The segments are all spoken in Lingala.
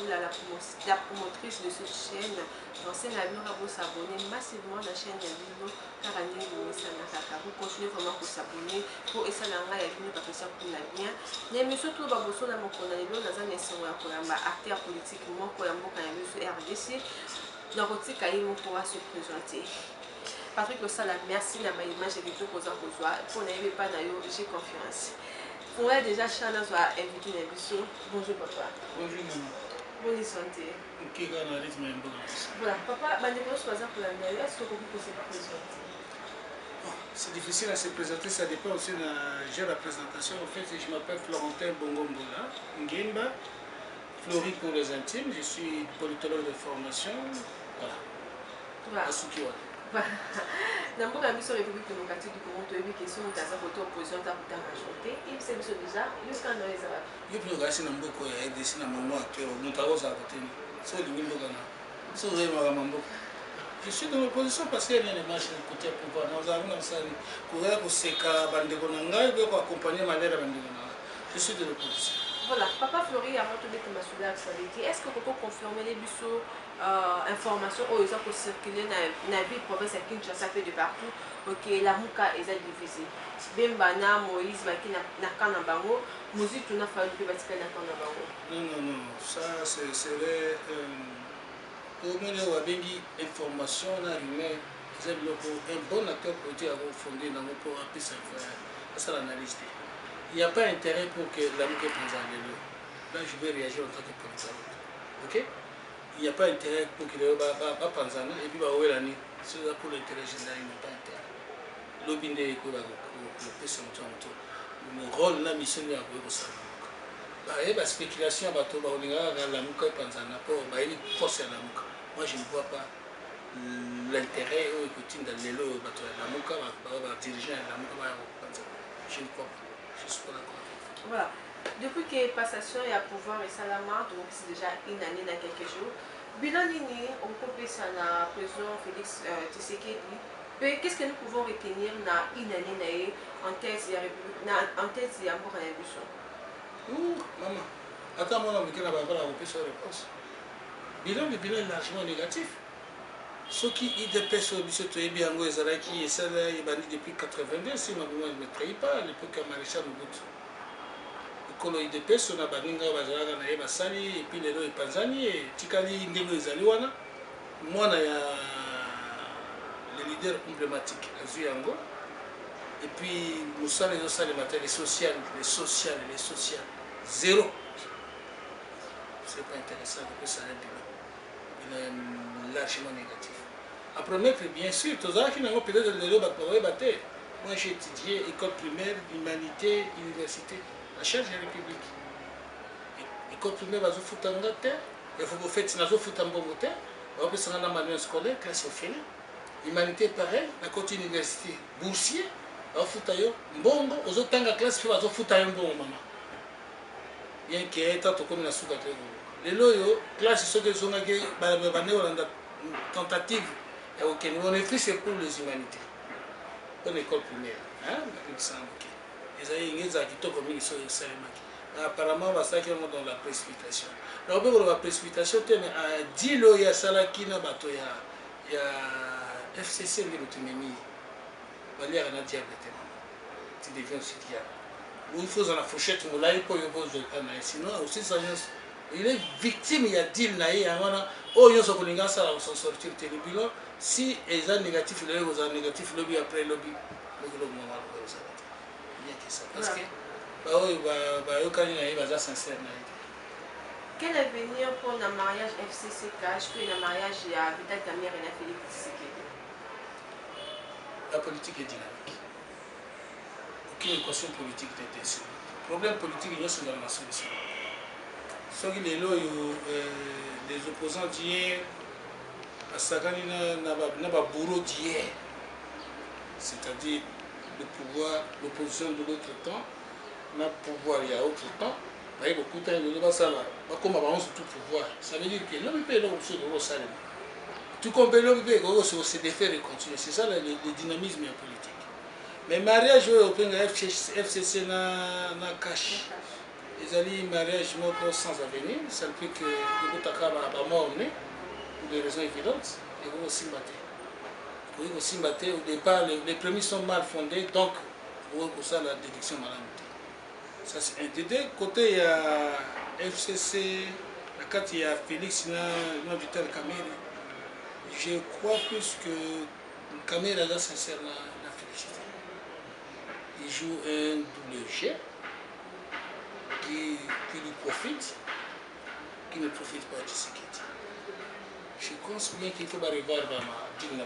la promotrice de cette chaîne. L'ancienne avion à vous s'abonner massivement à la chaîne Yabilo Karani Lumisanaka. Vous continuez vraiment pour s'abonner pour essayer d'engager la vidéo parce que ça pour la bien. Les messieurs tout va bosser dans mon canal dans un essai où il y a acteur politique moi quand il y a sur RDC dans votre cas il pourra se présenter. Patrick Osala, merci na ma image et tout pour ça pour toi. Pour n'aimer pas d'ailleurs, j'ai confiance. Pour elle déjà Chana soit invité dans l'émission. Bonjour papa. Bonjour maman. Bonne santé. Voilà, papa, est-ce que vous pouvez se présenter? C'est difficile à se présenter, ça dépend aussi de la présentation. En fait, je m'appelle Florentin Bongombola Ngimba, Flori pour les intimes, je suis politologue de formation. Voilà. Voilà. Dans la mission République démocratique du Congo, tu as vu question de la opposition à ajouter. Il s'est déjà, jusqu'à nous les avoir. Je peux regarder dans beaucoup de dessins dans mon actuel, nous avons voté. C'est le niveau de je suis dans l'opposition parce qu'il y a des marches de côté pour pouvoir. Nous avons un salut. Courir pour ces cas, Bandegonanga, et accompagner ma mère à Bandegonanga. Je suis de l'opposition. Voilà, papa Flori, avant de mettre ma soudure, est-ce que vous pouvez confirmer les bisous informations où ils ont circulé dans la ville province de Kinshasa fait de partout, ok, la Mouka est divisée. Bembana, Moïse, Baki, Nakanambango, Mouzi, tu n'as pas eu de Vatican Nakanambango. Non, ça serait au moins une information, un bon acteur politique a fondé dans mon pour appuyer ça l'analyse. Il n'y a pas intérêt pour que la Mouka prenne en vélo. Là, je vais réagir en tant que politique. Ok? Il n'y a pas intérêt pour qu'il ne prenne en vélo et puis où est l'année. C'est là pour l'intérêt général, il n'y a pas intérêt. L'obinde est pour le PC mon rôle, la mission est à ça. Il y a des spéculations à la Mouka et Panzana pour forcer la Mouka. Moi, je ne vois pas l'intérêt au écouter dans les lots la Mouka va diriger la Mouka. Je ne crois pas. Je ne suis pas d'accord. Voilà. Depuis que passation et à pouvoir et Salama, donc c'est déjà une année dans quelques jours. Bilan Nini, on peut passer à président Félix Tshisekedi. Qu'est-ce que nous pouvons retenir dans une année en tête de la République, en tête de l'amour à l'ambition? Maman, attends, moi, je vais vous la réponse. Bilan est largement négatif. Ce qui est de personnes qui sont bien en Ezaraki et celle est bannie depuis 1982, si ma mémoire ne me trahit pas, à l'époque à Maréchal Mobutu. Kolo de personnes na baninga bazalaka na ye basali et puis lelo epanzani et tikali ndenge ezali wana mwana ya le leader emblématique azwi yango et puis mosala ezosalema te les social zéro. C'est pas intéressant que ça ait un bilan largement négatif. Après mettre bien sûr tous qui n'ont peut-être le moi j'ai étudié école primaire, humanité, université. La charge de la République. École primaire, il faut faire un terre, il faut faire un bon terre, il faut faire un manuel scolaire, classe au final. Humanité, pareil, la côté université, boursier, il faut faire un bon, aux autres temps, la classe, il faut faire un bon moment. Bien qu'il y ait tant comme la soupe à terre. Les loyaux, classe, ceux qui sont en tentative, on est fait, c'est pour les humanités. Pour l'école primaire. Apparemment, ça qui est dans la précipitation. Alors, la précipitation, mais à 10 ans, il y a Salaki, il y a FCC, l'autonomie. Il y a un diabète. Tu deviens aussi diable. Il faut dans la fourchette, sinon, aussi, il est victime, il y a 10 ans, il y a un s'en sortir le bilan. Si ils ont négatif, ils ont négatif, lobby après lobby. Parce que quel avenir pour le mariage FCCK puis le mariage à Vital Kamerhe et Félix Tshisekedi? La politique est dynamique. Aucune équation politique n'est ainsi. Le problème politique est dans la solution. Ce qui est là, les opposants d'hier, bourreau d'hier, c'est-à-dire le pouvoir, l'opposition de l'autre temps, le pouvoir il y a autre temps, il y a beaucoup de temps, comme avant tout pouvoir. Ça veut dire que l'homme peut l'option de l'autre salaire. Tout comme l'homme peut c'est de faire et continuer. C'est ça le dynamisme politique. Mais mariage au FCC na cash. ezali mariage moko sans avenir, ça fait que ekotaka bamort ne pour des raisons évidentes, ekokosimba te. Ekokosimba te, au départ, les premiers sont mal fondés, donc pour ça la déduction malamu te. Ça c'est un des côté, il y a FCC, la carte il y a Félix na Vital Kamere. Je crois plus que Kamere là sincère la félicité. Il joue un double jet qui lui profite, qui ne profite pas de Tshisekedi. Je pense bien qu'il faut revoir dans ma digne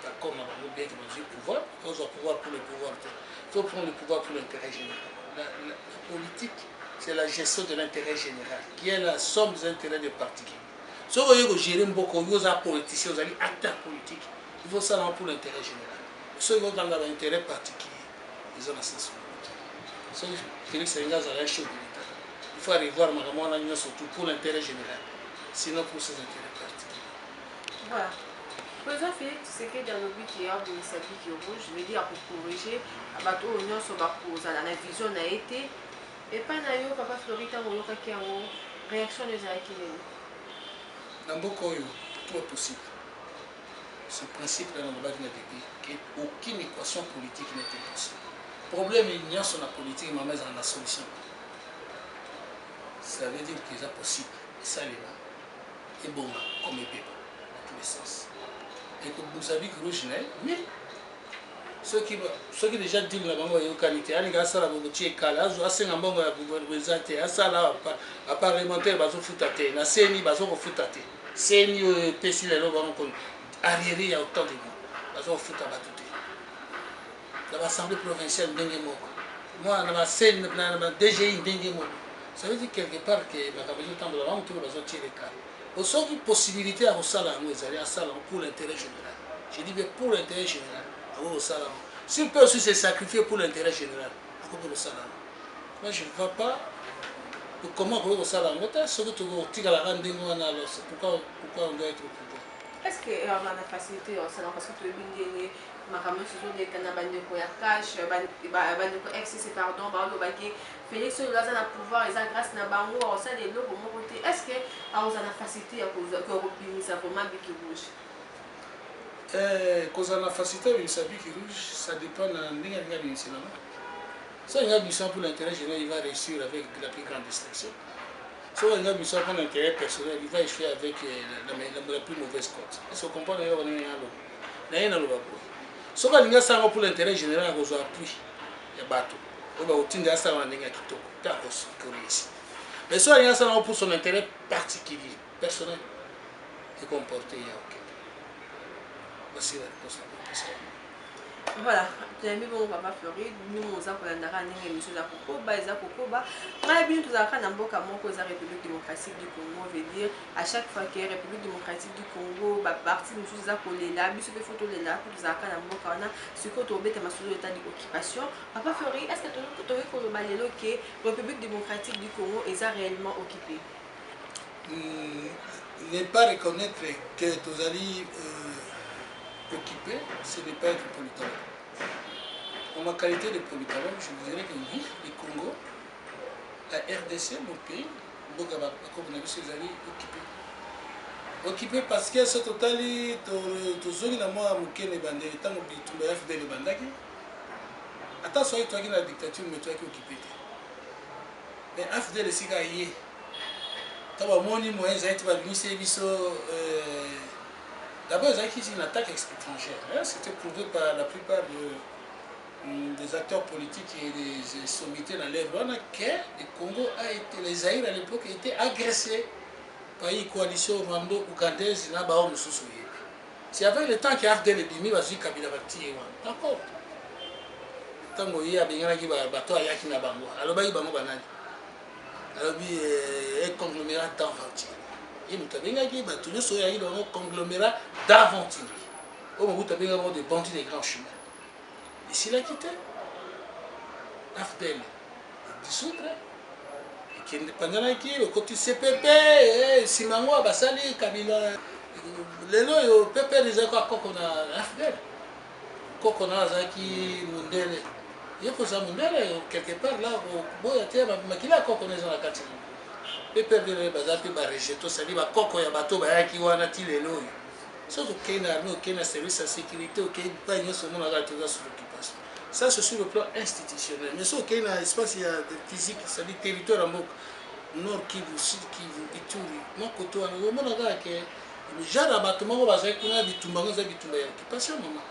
d'accord, bien que j'ai le pouvoir, on a pouvoir pour le pouvoir. Il faut prendre le pouvoir pour l'intérêt général. La politique, c'est la gestion de l'intérêt général, qui est la somme des intérêts des particuliers. Si vous voyez que gérer beaucoup, vous êtes politicien, vous avez acteur politique, il faut ça pour l'intérêt général. Ceux qui ont l'intérêt particulier, ils ont la sens. Félix Senghaz a un chef de l'État. Il faut aller voir surtout pour l'intérêt général, sinon pour ses intérêts particuliers. Voilà. Président Félix Tshisekedi alobi ki abongisa biki rouge, je veux dire pour corriger bato oyo nyonso bakozala na vision na ye te. Epai na yo papa Flori ntango oyokaki yango réaction ezalaki nini? Na mboka oyo tout est possible. Ce principe là nalobaki na début qu'aucune équation politique n'est impossible. Problème nyonso na politique mama ezala na solution. Ça veut dire que c'est possible. Esalema ebonga comme ebeba dans tous les sens. Et que vous avez que rouge, oui. Ceux qui déjà disent la banque de qualité, ils ont ça la banque de kala, ils ont ça la banque de présenter, ils ont ça là à parlementaire, ils ont foutatté, na CNI, ils ont foutatté, CNI PC les lois ont arriéré il y a autant de gens, ils ont foutatté. Dans l'Assemblée provinciale d'Engue Moko, moi dans la CNI, dans la DGI d'Engue Moko, ça veut dire quelque part que la caméra temps de la banque, ils ont tiré les cas. Au sort d'une possibilité à ça pour l'intérêt général. Je dis bien pour l'intérêt général. S'il peut aussi se sacrifier pour l'intérêt général, moi je ne vois pas comment on peut ça là. Pourquoi on doit être au pouvoir? Est-ce qu'on a la facilité parce que tu es bien makambo soso de kana bandeko ya cash bandeko FCC pardon balobaki Félix oyo aza na pouvoir eza grâce na bango osala eloko moko te. Est-ce que aza na facilité ya kobimisa vraiment biki rouge? Kozala na facilité ya bimisa biki rouge, ça dépend na ndenge alingi abimisa nango. So alingi abimisa pour l'intérêt général, il va réussir avec la plus grande distinction. So alingi abimisa pour l'intérêt personnel, il va échouer avec la plus mauvaise cote. Est-ce que vous comprenez na ye naloba boye soki alingi asalanga pour l'intérêt général akozwa appui ya bato oyo bakotinda asalanga na ndenge ya kitoko te akoréussi. Mais soki alingi asalanga pour son intérêt particulier personnel ekomporte ya oke. Voici la réponse à votre question. Voilà, tu bon papa Flori, nous nous avons une émission de Kokoba, Kokoba. Très bien, tout ça, dans mboka moko la République démocratique du Congo, veut dire à chaque fois que la République démocratique du Congo, parti nous sommes à Kolela, bis de photos de là, pour tout ça, dans mboka on a ce que tu obéis à sous l'état d'occupation. Papa Flori, est-ce que tu as vu que le balelo que la République démocratique du Congo est réellement occupée? Ne pas reconnaître que tu allais occupé, ce n'est pas être politologue. En ma qualité de politologue, je vous dirais que oui, le Congo, la RDC, mon pays, comme vous avez vu, vous allez occupé. Occupé parce que ce total, tu zones à moi, Mouké, les bandés, tant que tu as fait des bandaki. Attention, toi qui la dictature, mais toi qui es occupé. Mais AFD, le Sigaïe, tu as mon moyen, tu vas venir service. D'abord, c'est une attaque étrangère. C'était prouvé par la plupart des acteurs politiques et des sommités dans l'air que le Congo a été, les Zaïre à l'époque étaient agressés par une coalition rwando-ougandaise. C'est avec le temps qu'il y a des bimi, il Kabila Bati. D'accord. Tant qu'il y a des gens qui ont bateau à Yakina Bango. Alors, il y a des banani. Alors, il y a un conglomérat d'aventuriers. Il y a un conglomérat d'aventuriers. Il y a des bandits des grands chemins. Et s'il a quitté, Afdel dissoudre. Et pendant le côté CPP, Simango, Basali, Kabila, le PP des accords qu'on a Afdel. Kokona Zaki Mundele. Il faut s'amener quelque part là, il y a encore connaissance la carte. Et perdre les bazar, puis rejeter, ça dit, il y a bateau, qui va na tilelo. Sauf qu'il y a un service de sécurité, il y a un sur l'occupation. Ça, c'est sur le plan institutionnel. Mais sauf qu'il y a un espace physique, c'est-à-dire territoire en Nord Kivu, Sud Kivu, Ituri, non côté on a que genre abattement va faire qu'on a bitumba occupation maman.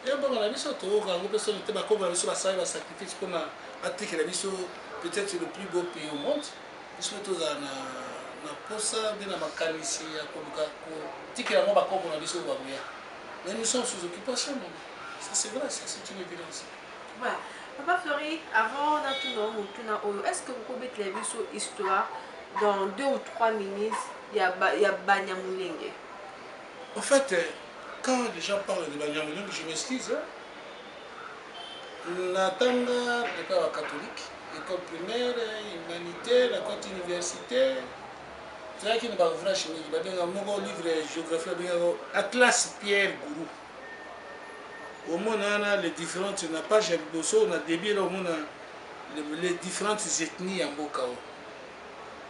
Et bon on a vu ça tout quand on personne était comme on a vu ça ça va sacrifier pour na attirer la biso peut-être le plus beau pays au monde. Ils sont tous na posa bien na makanisi ya koluka ko tikira mo ba ko na biso ba buya. Mais nous sommes sous occupation maman. Ça c'est vrai, ça c'est une évidence. Voilà. Papa Fleury, avant est-ce que vous pouvez mettre sur histoire dans 2 ou 3 minutes, il y a Banyamulenge? En fait, quand les gens parlent de Banyamulenge, je m'excuse. La Tanga, l'école catholique, l'école primaire, humanitaire, la côte université, c'est là qu'il n'y a pas de vrai chimie. Il y a un livre de géographie, Atlas Pierre Gourou. Au moins, on a les différentes, on n'a pas Jacques Bosso, on a début, au moins, les différentes ethnies en Bokao.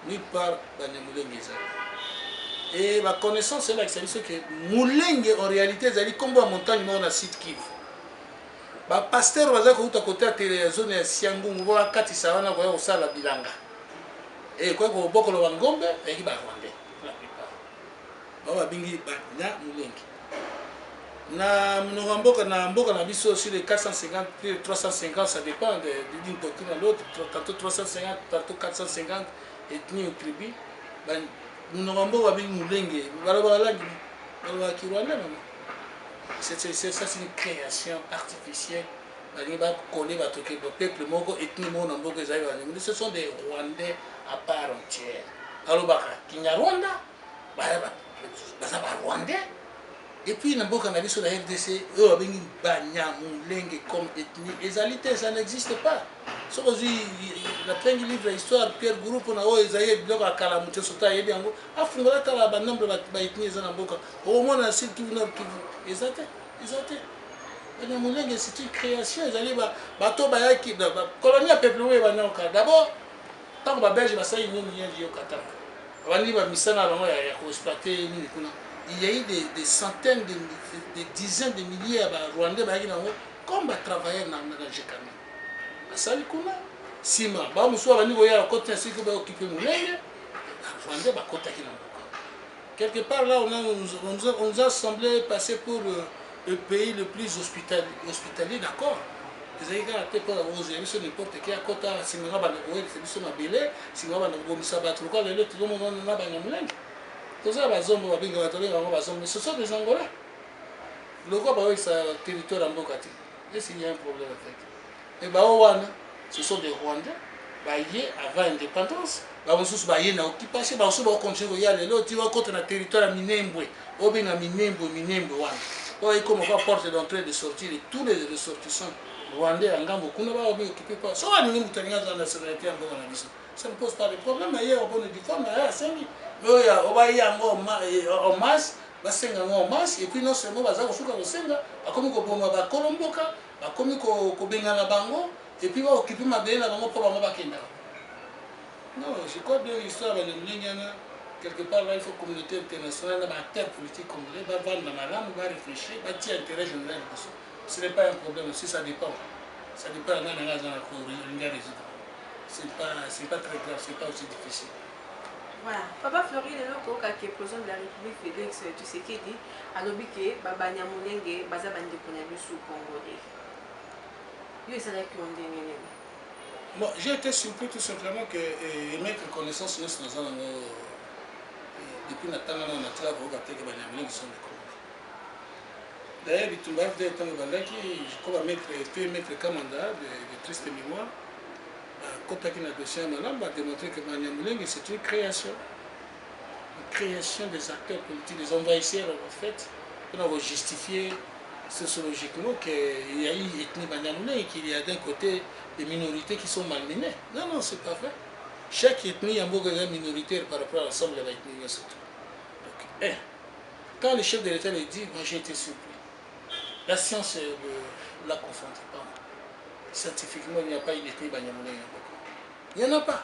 Nulle part, Banyamulenge. Et ma connaissance, c'est là que c'est que Mulenge, en réalité, c'est comme en montagne, on a site Kivu. Le pasteur, on a côté de la zone de Siangou, on voit 4 savana, on voit ça la bilanga. Et quoi qu'on voit que le Wangombe, il y a Rwandais, la plupart. On va bingi Banyamulenge. Na mboka na biso sur les 450 plus 350 ça dépend d'une doctrine à l'autre, tantôt 350 tantôt 450 ethnies ou tribus. Ben mboka ba mulenge balaba langi balaba kirwanda maman. C'est une création artificielle. Bani ba connaît ba toke le peuple moko ethnie mo na mboka ezali bani. Ce sont des Rwandais à part entière. Alobaka Kinyarwanda ba Rwandais. Et puis, dans le sur la RDC, eux ont une Banyamulenge comme ethnie. Ça n'existe pas. Sauf que la plein livre l'histoire, Pierre Groupe, on a Esaïe, Bloc à Kalamouté, Sota, et bien, Afrique, tu as un nombre d'ethnies dans le Boka. Au moins, on a un site qui vous n'a pas. Exact. Banyamulenge, c'est une création. Ils allaient, bateau, bayaki, colonie à peuple, d'abord, tant que les Belges, ça y est, ils sont au Qatar. Ils ont exploité, il y a eu des centaines, des dizaines de milliers de Rwandais comme travailler dans le Gékami. Ça c'est quoi? Sima, quelque part là, on nous a semblé passer pour le pays le plus hospitalier, d'accord? Les gens qui ont été n'importe qui a côté, si on a belé, si on a mais ce sont des Angolais. Le quoi c'est un territoire en Bokati. Est-ce qu'il y a un problème avec? Et ce sont des Rwandais. Avant l'indépendance, ils ont occupation, ils ont continué à aller là, tu vas contre le territoire Minembwe. Minembwe. Comme on va porte d'entrée et de sortie de tous les ressortissants rwandais en Gambo, on va occuper pas. Ça ne pose pas de problème, mais il y a un bon uniforme, mais il y a en masse, en masse, et puis non seulement comme Kolomboka, comme Benga Bango, et puis occuper ma belle avant pour ma bakenda. Non, je crois bien l'histoire de l'Union, quelque part là, il faut que la communauté internationale, l'acteur politique congolais, va vendre la langue, va réfléchir, va tirer intérêt général. Ce n'est pas un problème, si ça dépend. Ça dépend de la résoudre. C'est pas très grave, c'est pas aussi difficile. Voilà. Papa Fleury, le président de la République, Félix Tshisekedi, a dit que Banyamulenge baza bandi konabi sous congolais. Bon, j'ai été surpris tout simplement que mettre connaissance de nos ans depuis Nathan, on a travaillé avec les Banyamulenge qui sont des Congolais. D'ailleurs, je crois mettre Kamanda de triste mémoire. Quand on a dossier à Malam, on a démontré que Banyamulenge c'est une création des acteurs politiques, des envahisseurs en fait, pour avoir justifié sociologiquement qu'il y a une ethnie Banyamulenge et qu'il y a d'un côté des minorités qui sont malmenées. Non, c'est pas vrai. Chaque ethnie a un minoritaire par rapport à l'ensemble de l'ethnie. Donc, quand le chef de l'État le dit, moi j'ai été surpris. La science ne la confronte pas. scientifiquement, il n'y a pas une ethnie Banyamulenge. Il n'y en a pas.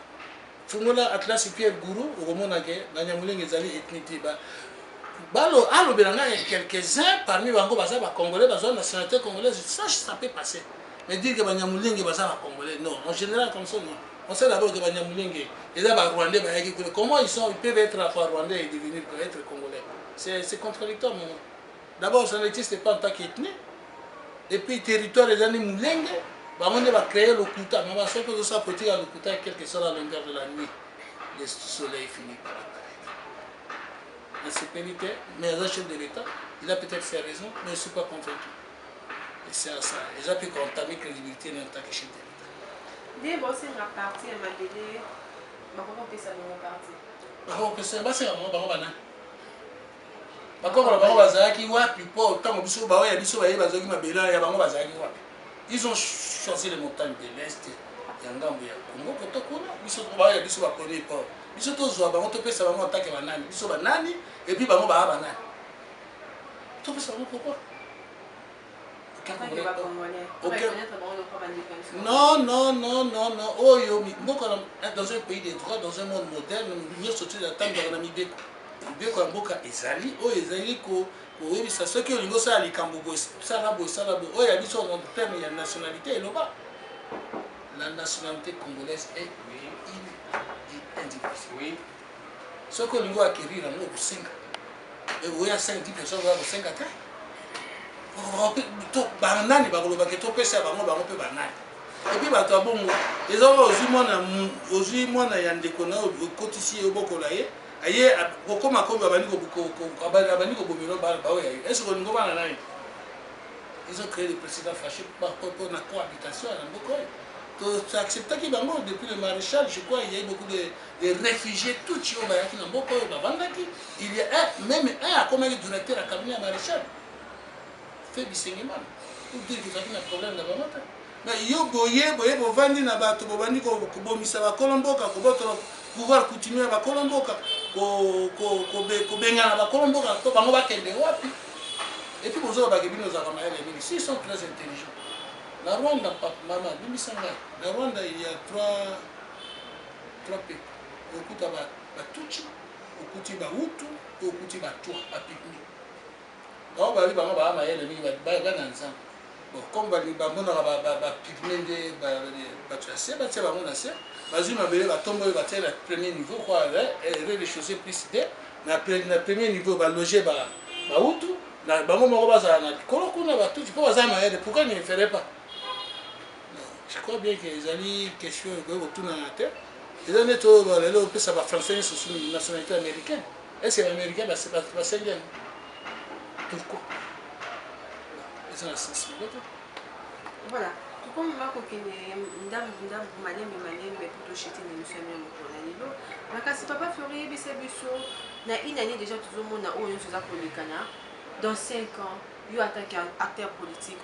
Fungola Atlas et Pierre Gourou, au Romonake, Banyamulenge, les alliés ethniques. Balo, alo belanga, il y a quelques-uns parmi Bango Baza, Congolais, Baza, nationalité congolaise, ça peut passer. Mais dire que Banyamulenge, Baza, Congolais, non. En général, comme ça, non. On sait d'abord que Banyamulenge, et là, Rwandais, comment ils peuvent être à Rwandais et devenir être Congolais. C'est contradictoire, mon. D'abord, ça n'existe pas en tant qu'ethnie. Et puis, territoire des années Moulenge, on va créer le Kuta. Mais on va se faire ça pour tirer le Kuta, quelle que soit la longueur de la nuit. Le soleil finit par apparaître. La sécurité, mais le chef de l'État, il a peut-être ses raisons, mais je ne suis pas convaincu. Et c'est à ça. Ils ont pu entamer la crédibilité en tant que chef de l'État. Dès que c'est ma partie, elle m'a donné. Comment on peut ça dans mon parti? C'est un Bakoko bango bazalaki wapi po tango biso bawe ya biso baye bazoki mabela ya bango bazalaki wapi. Ils ont choisi les montagnes de l'Est ya ngambo ya Congo koto kuna biso bawe ya biso bakoni po. Biso tozwa bango topesa bango atake banani biso banani et puis bango ba banani. Topesa bango pourquoi? Non. Oh yo, dans un pays des droits, dans un monde moderne, nous sommes sortis de la table de la Namibeko. Beko mboka ezali o ezali ko oyebisa soki olingo sala likambo boye sala boye oyo ya biso en terme ya nationalité eloba la nationalité congolaise est indivisible. Oui. Soki olingo acquérir yango kosenga oya 5-10% oya kosenga te banani bakolobaki topesa bango mpe banani epuis bato ya bongo ezaka ozwi mwana ya ndeko na okotisi ye obokola ye aye kokoma komi abandi kobomelo baoyo yaye est ce que olingo bana nani ils ont créé des précédents fâchés pour la cohabitation à Namboka. Tu acceptais bango depuis le maréchal, je crois, il y a eu beaucoup de réfugiés, tout ce qui est Namboka, il y a même un comme directeur à cabinet maréchal. Fait Bissengiman. Pour dire que ça a un problème là-bas. Mais yo boye bovandi na bato bobandi ko bomisa ba kolomboka ko boto pouvoir continuer ba kolomboka ko benga na ba kolomboka to bango ba kende wapi. Et puis bozo ba kebino za kama ele mingi, ils sont très intelligents. La Rwanda maman bimisanga. La Rwanda il y a trois pays. Okuta ba Tutsi, okuti ba Hutu, okuti ba Twa, ba Pygmy. Donc ba bango ba ma ele mingi ba nanza. Bon, comme les bambous n'ont pigmenté, c'est pas bon assez. Vas-y, ma belle, va tomber, va faire le premier niveau, quoi, rez-de-chaussée plus idée. Le premier niveau, va loger, va où tout. La bambou m'a dit, pourquoi ne le ferait pas? Je crois bien que les alliés, question autour de la terre. Les années, on peut savoir français sur une nationalité américaine. Est-ce que l'américain va se passer bien? Pourquoi? Voilà. Comme je suis une année déjà, dans 5 ans, il y a un acteur politique.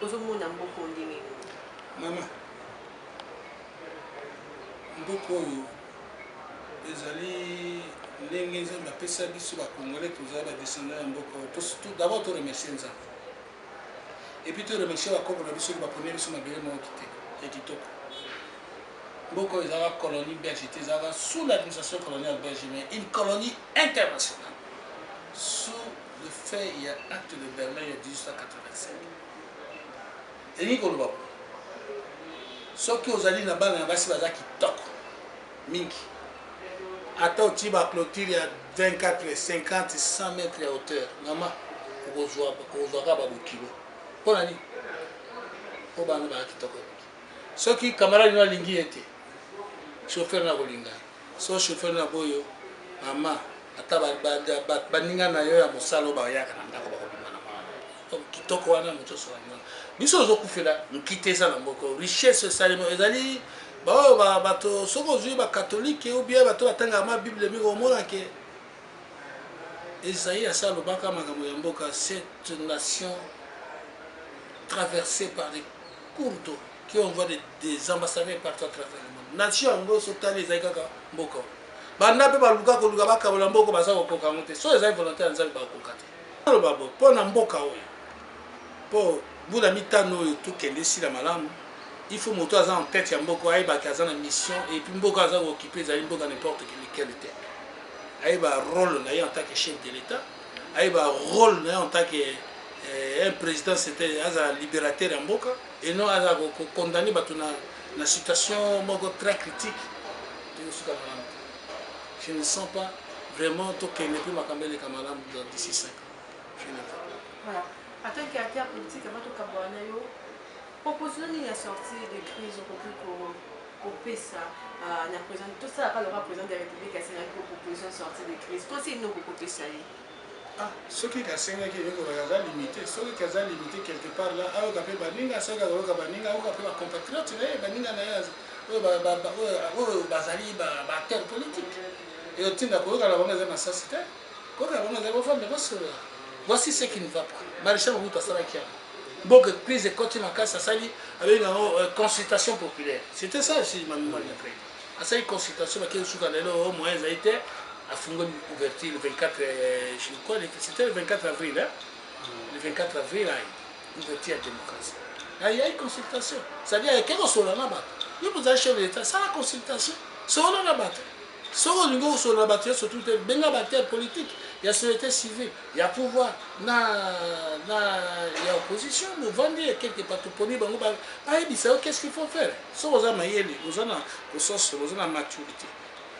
Maman, beaucoup d'abord, tu remercies. Et puis tu remercies la Congo, la première sur ma belle mort qui était beaucoup ils avaient colonie belge, ils avaient sous l'administration coloniale belge, mais une colonie internationale. Sous le fait, il y a acte de Berlin en 1885. Et ni qu'on le voit. Sauf que aux alliés là-bas, il y a des qui toquent. Minki. Attends, tu vas clôturer il y a 24, 50, 100 mètres de hauteur. Maman, pour que vous voyez un kilo. Pour l'année, pour que vous voyez. Ceux qui camarades n'ont pas été chauffeur na bolinga. So chauffeur na boyo, maman, ata baninga na yo ya mosalo ba yaka na ndako ba kobima na mama. Donc kitoko wana moto so wana. Biso zo kufela nkite za na mboko. Richesse salimo ezali ba bato soko zui ba catholique ou bien bato batanga ma Bible mi ko mona ke Esaïe asalo baka makambo ya mboka, cette nation traversée par des cours d'eau qui envoient des ambassadeurs partout à travers le monde. Nation en sotali ezakaka mboko. Banda pe baluka ko luka bakabola mboko baza ko koka monte. So ezali volontaire nzali ba kokate. Le babo po na mboka oyo. Po bula mitano oyo to kende si la malamu. il faut moto en tête ya mboko ayeba kaza na mission et puis mboko aza occupé ezali mboka n'importe lequel était ayeba rôle na ye en tant que chef de l'état ayeba rôle na ye en tant que un président c'était aza libérateur ya mboka et non aza condamné bato na situation moko très critique. Je ne sens pas vraiment qu'il n'est plus ma caméra camarade d'ici 5 ans. Je ne veux pas. Voilà. En tant qu'acteur politique, avant tout Kabouanayo, proposition de sortie de crise au PESA, tout ça, le représentant de la République a signé une proposition de sortie de crise. Toi, c'est nous pour PESA. Ah, ceux qui ont signé qui ont limité, ceux qui ont limité quelque part là, à Okape Baninga, ceux qui ont Baninga, Okape ma compatriote, Baninga Nayaz, Bazali, acteur politique. Et au titre de la bonne de société, voici ce qui ne va pas. Maréchal Mobutu Asalakia. Bon, que crise de continue en cas, ça s'allie avec une consultation populaire. C'était ça aussi, ma mémoire après. À cette consultation, au moins, ça a été à Fungo ouverture le 24, je crois, c'était le 24 avril. Hein? Le 24 avril, ouverture à la démocratie. Il y a une consultation. C'est-à-dire, il y a quelqu'un sur la bas. Il y a un chef de l'État, c'est la consultation. Sur la bas. Sur le niveau sur la bas, surtout, il y a une politique. Il y a société civile, il y a pouvoir, il y a opposition, nous vendons quelques patoponies, qu'est-ce qu'il faut faire? Si vous avez une maturité,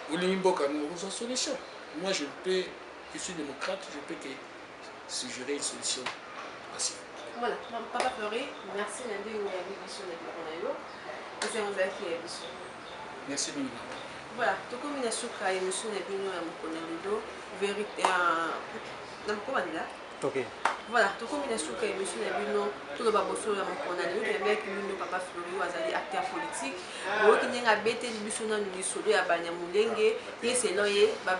vous avez une solution. Moi, je suis démocrate, je peux que suggérer une solution passive. Voilà, Papa Fleury, merci Nandi ou l'émission de Konayo. Et c'est Ozaki qui est émission. Merci, Mimi. Voilà, tout comme il a souka émission de Bino à Mokonayo, vérité à. Comment dire? Ok. Voilà, tout comme il a souka émission de Bino, tout le baboso à Mokonayo, il y avait que Papa Fleury, Azali, acteur politique. Qui n'est pas bête, il y a des solo à Banyamulenge, et c'est là,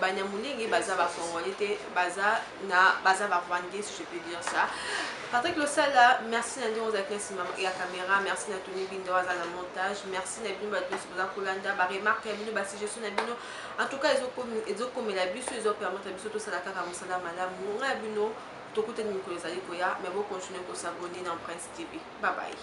Banyamulenge, Baza va congolais, Baza va rwandais, si je peux dire ça. Patrick Losala, merci Nandi Ozakesi et la caméra, merci Nathalie Bindoaz à la montage, merci Nabino Batnos Kolanda, remarque Nabino Bassigestion Nabino. En tout cas, ils ont comme la bus, ils ont permis à Bisoto Salaka Kamusala Madame Mourabino, Tokote Nicolas Alikoya, mais vous continuez à s'abonner dans Prince TV. Bye bye.